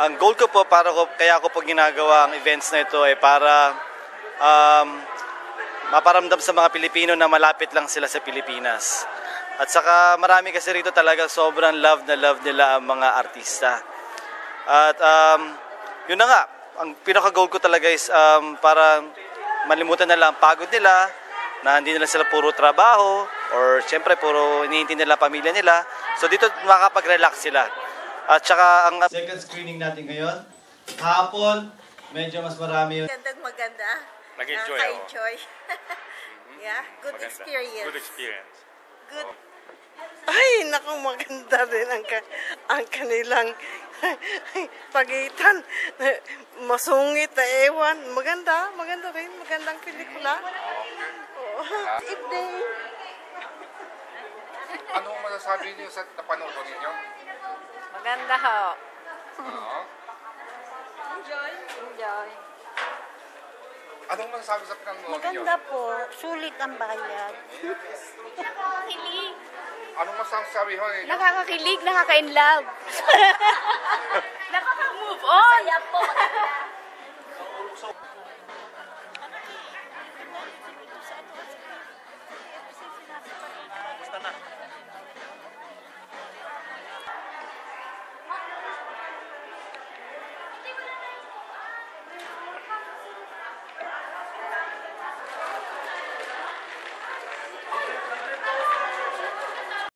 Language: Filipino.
Ang goal ko po, kaya ko po ginagawa ang events na ito ay para maparamdam sa mga Pilipino na malapit lang sila sa Pilipinas. At saka marami kasi rito talaga sobrang love nila ang mga artista. At yun na nga, ang pinaka-goal ko talaga is para malimutan nila ang pagod nila, na hindi nila sila puro trabaho, or siyempre puro hinihintay nila pamilya nila. So dito makakapag-relax sila. At saka ang second screening natin ngayon, hapon, medyo mas marami yun. Maganda. Nag-enjoy ako. Naka-enjoy. Yeah, good Maganda. experience. Good experience. Good. Ay, naku, maganda rin ang kanilang pagitan. Masungit na ewan. Maganda rin. Magandang pelikula. Oh. Evening. Anong masasabi niyo sa napanood ninyo? Maganda ho. Oo. Enjoy. Anong masasabi sa pinanood ninyo? Maganda po. Sulit ang bayad. Nakakakilig. Anong masasabi ho ninyo? Nakakakilig, nakaka-inlove. Nakaka-move on. Masaya po.